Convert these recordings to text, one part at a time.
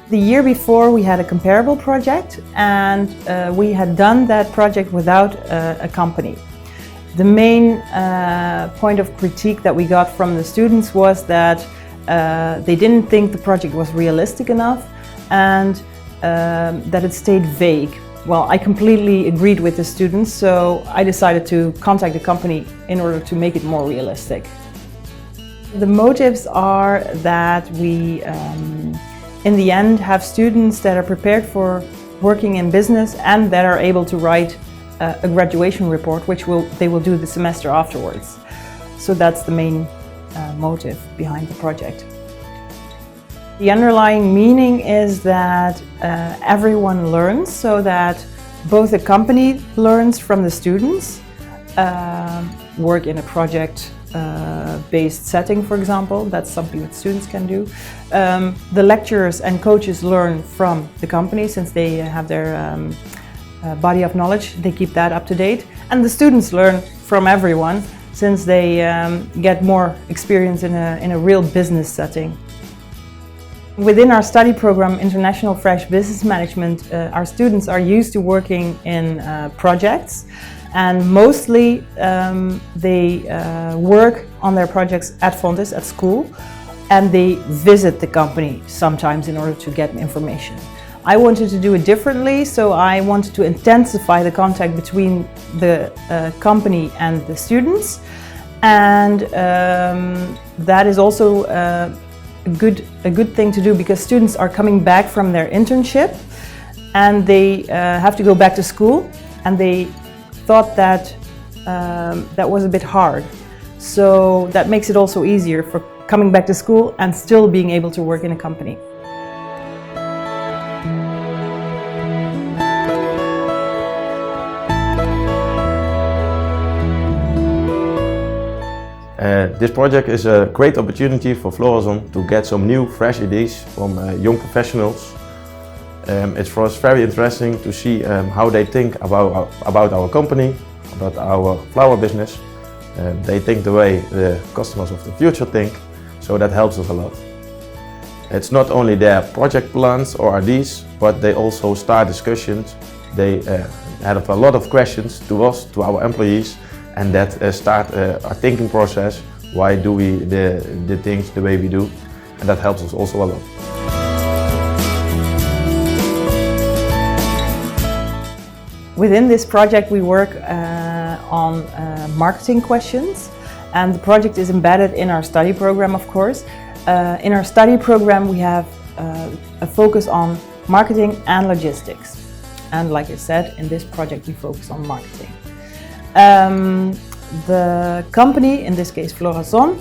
The year before we had a comparable project, and we had done that project without a company. The main point of critique that we got from the students was that they didn't think the project was realistic enough and that it stayed vague. Well, I completely agreed with the students, so I decided to contact the company in order to make it more realistic. The motives are that we, in the end, have students that are prepared for working in business and that are able to write a graduation report, which they will do the semester afterwards. So that's the main motive behind the project. The underlying meaning is that everyone learns, so that both the company learns from the students, work in a project based setting, for example. That's something that students can do. The lecturers and coaches learn from the company since they have their body of knowledge. They keep that up to date. And the students learn from everyone since they get more experience in a real business setting. Within our study program, International Fresh Business Management, our students are used to working in projects, and mostly they work on their projects at Fontys, at school, and they visit the company sometimes in order to get information. I wanted to do it differently, so I wanted to intensify the contact between the company and the students, and that is also a good thing to do because students are coming back from their internship and they have to go back to school, and they thought that that was a bit hard. So that makes it also easier for coming back to school and still being able to work in a company. This project is a great opportunity for Florazon to get some new, fresh ideas from young professionals. It's for us very interesting to see how they think about our company, about our flower business. They think the way the customers of the future think, so that helps us a lot. It's not only their project plans or ideas, but they also start discussions. They have a lot of questions to us, to our employees, and that start our thinking process. Why do we the things the way we do? And that helps us also a lot. Within this project we work on marketing questions, and the project is embedded in our study program, of course. In our study program we have a focus on marketing and logistics. And like I said, in this project we focus on marketing. The company, in this case Florazon,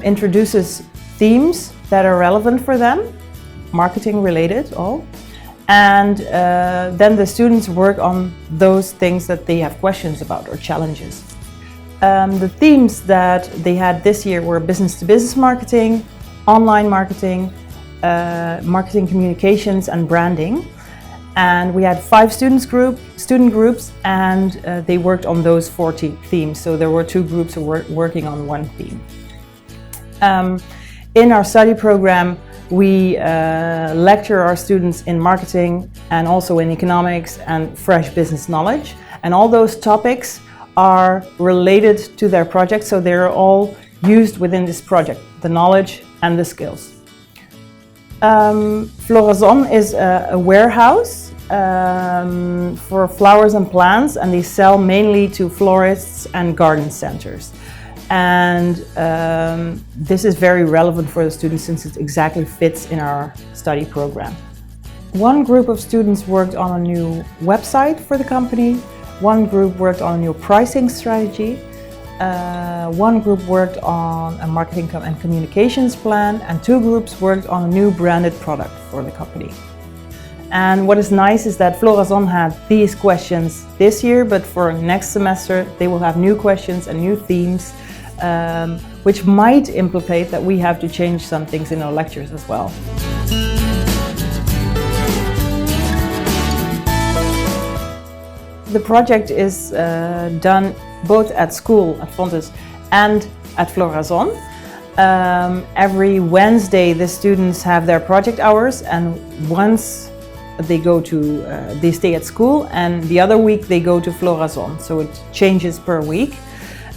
introduces themes that are relevant for them, marketing related all, and then the students work on those things that they have questions about or challenges. The themes that they had this year were business-to-business marketing, online marketing, marketing communications and branding. And we had 5 student groups, and they worked on those 40 themes. So there were 2 groups working on one theme. In our study program, we lecture our students in marketing and also in economics and fresh business knowledge. And all those topics are related to their project, so they're all used within this project, the knowledge and the skills. Florazon is a warehouse for flowers and plants, and they sell mainly to florists and garden centers. And this is very relevant for the students since it exactly fits in our study program. One group of students worked on a new website for the company, one group worked on a new pricing strategy, one group worked on a marketing and communications plan, and 2 groups worked on a new branded product for the company. And what is nice is that Florazon had these questions this year, but for next semester they will have new questions and new themes, which might implicate that we have to change some things in our lectures as well. The project is done both at school, at Fontys, and at Florazon. Every Wednesday the students have their project hours, and once they stay at school, and the other week they go to Florazon, so it changes per week.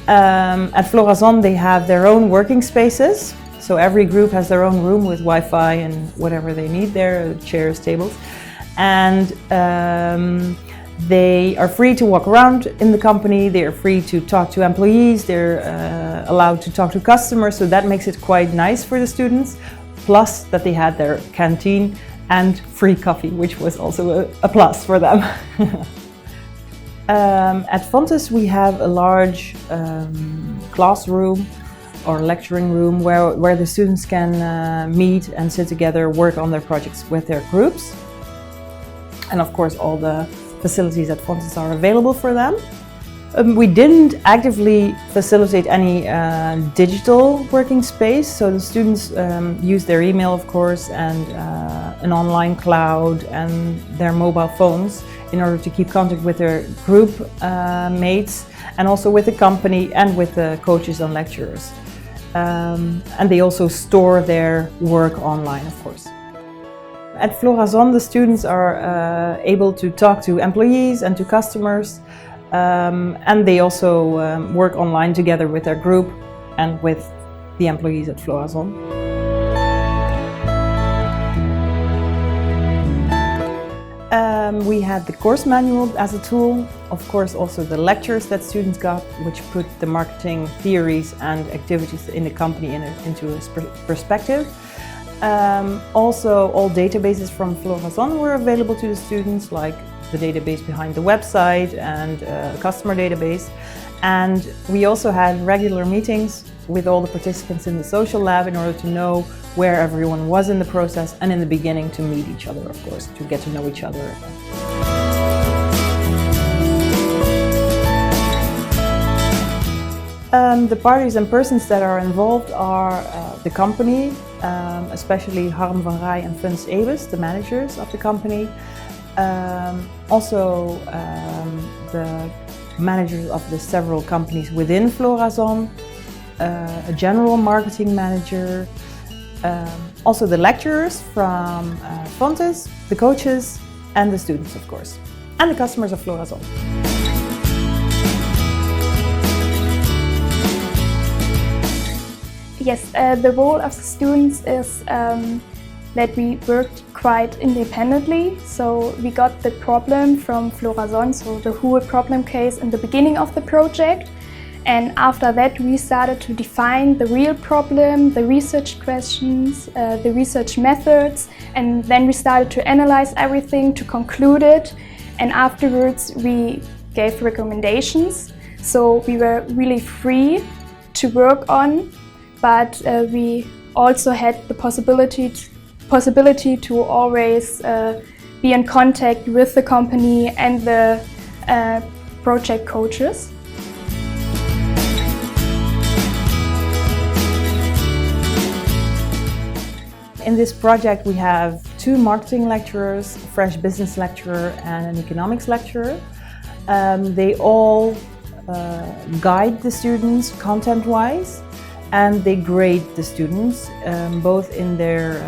At Florazon they have their own working spaces, so every group has their own room with Wi-Fi and whatever they need there, chairs, tables, and they are free to walk around in the company, they are free to talk to employees, they're allowed to talk to customers, so that makes it quite nice for the students, plus that they had their canteen and free coffee, which was also a plus for them. At Fontys we have a large classroom or lecturing room where the students can meet and sit together, work on their projects with their groups. And of course all the facilities at Fontys are available for them. We didn't actively facilitate any digital working space, so the students use their email, of course, and an online cloud and their mobile phones in order to keep contact with their group mates, and also with the company and with the coaches and lecturers. And they also store their work online, of course. At Florazon, the students are able to talk to employees and to customers, and they also work online together with their group and with the employees at Florazon. We had the course manual as a tool, of course also the lectures that students got, which put the marketing theories and activities in the company into a perspective. Also, all databases from Florazon were available to the students, like the database behind the website and a customer database. And we also had regular meetings with all the participants in the social lab in order to know where everyone was in the process, and in the beginning to meet each other, of course, to get to know each other. The parties and persons that are involved are the company, especially Harm van Rij and Funs Ebes, the managers of the company. Also the managers of the several companies within Florazon, a general marketing manager, also the lecturers from Fontys, the coaches and the students, of course, and the customers of Florazon. Yes, the role of the students is that we worked quite independently. So we got the problem from Florazon, so the whole problem case in the beginning of the project. And after that we started to define the real problem, the research questions, the research methods, and then we started to analyze everything to conclude it. And afterwards we gave recommendations. So we were really free to work on, but we also had the possibility to always be in contact with the company and the project coaches. In this project we have 2 marketing lecturers, a fresh business lecturer and an economics lecturer. They all guide the students content-wise, and they grade the students, both in their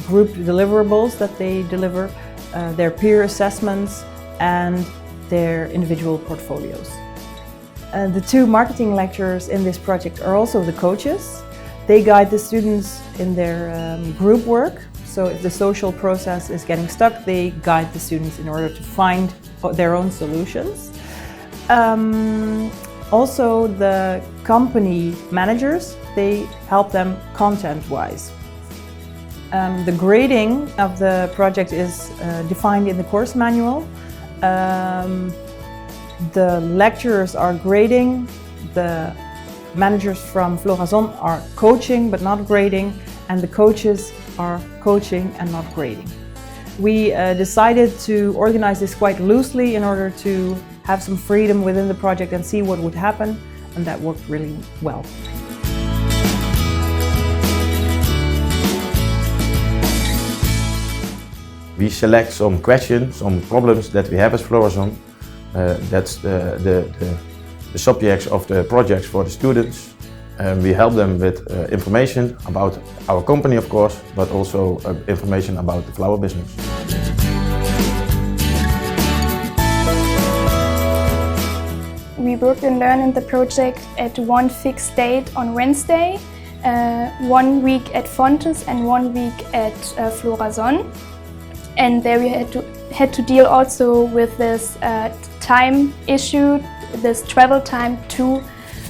group deliverables that they deliver, their peer assessments and their individual portfolios. The 2 marketing lecturers in this project are also the coaches. They guide the students in their group work, so if the social process is getting stuck, they guide the students in order to find their own solutions. Also, the company managers, they help them content-wise. The grading of the project is defined in the course manual. The lecturers are grading, the managers from Florazon are coaching but not grading, and the coaches are coaching and not grading. We decided to organize this quite loosely in order to have some freedom within the project and see what would happen, and that worked really well. We select some questions, some problems that we have as Florazon. That's the subjects of the projects for the students. We help them with information about our company, of course, but also information about the flower business. We worked and learned in the project at one fixed date on Wednesday, 1 week at Fontys and 1 week at Florazon. And there we had to deal also with this time issue, this travel time to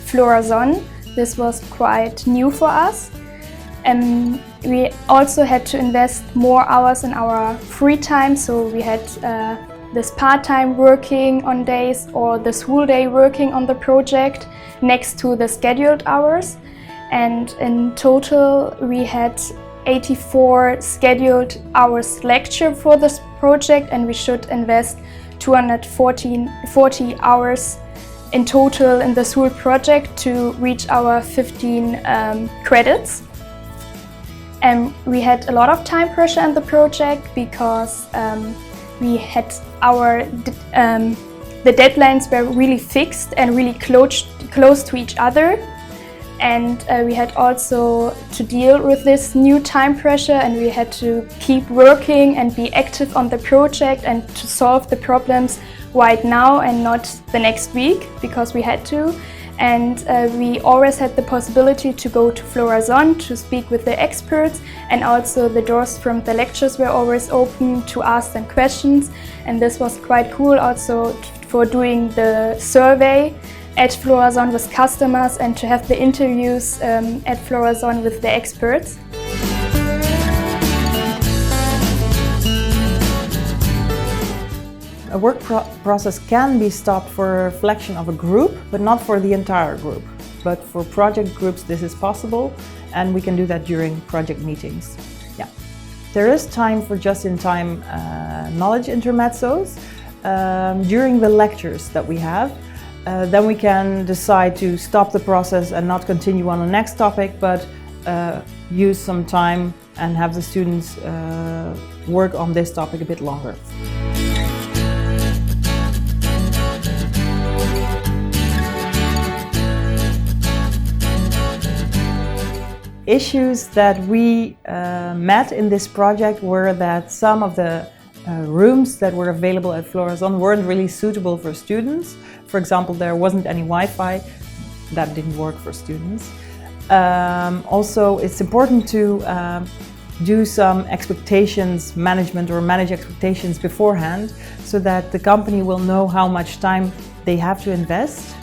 Florazon. This was quite new for us. We also had to invest more hours in our free time, so we had this part-time working on days or this whole day working on the project next to the scheduled hours. And in total we had 84 scheduled hours lecture for this project, and we should invest 240 hours in total in this whole project to reach our 15 credits. And we had a lot of time pressure in the project because we had the deadlines were really fixed and really close to each other. And we had also to deal with this new time pressure, and we had to keep working and be active on the project and to solve the problems right now and not the next week, because we had to. And we always had the possibility to go to Florazon to speak with the experts, and also the doors from the lectures were always open to ask them questions. And this was quite cool also for doing the survey at Florazon with customers and to have the interviews at Florazon with the experts. A work process can be stopped for a reflection of a group, but not for the entire group. But for project groups this is possible, and we can do that during project meetings. Yeah. There is time for just-in-time knowledge intermezzos during the lectures that we have. Then we can decide to stop the process and not continue on the next topic, but use some time and have the students work on this topic a bit longer. Issues that we met in this project were that some of the rooms that were available at Florazon weren't really suitable for students. For example, there wasn't any Wi-Fi. That didn't work for students. Also, it's important to do some expectations management or manage expectations beforehand, so that the company will know how much time they have to invest.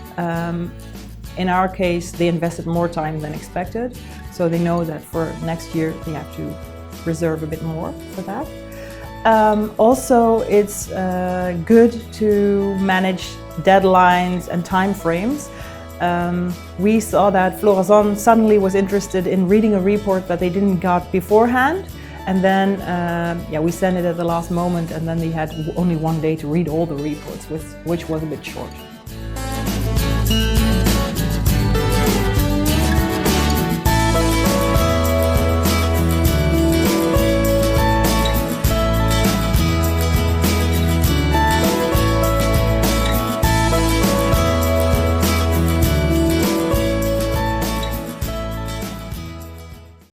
In our case, they invested more time than expected, so they know that for next year they have to reserve a bit more for that. Also, it's good to manage deadlines and time frames. We saw that Florazon suddenly was interested in reading a report that they didn't got beforehand, and then we sent it at the last moment, and then they had only 1 day to read all the reports, which was a bit short.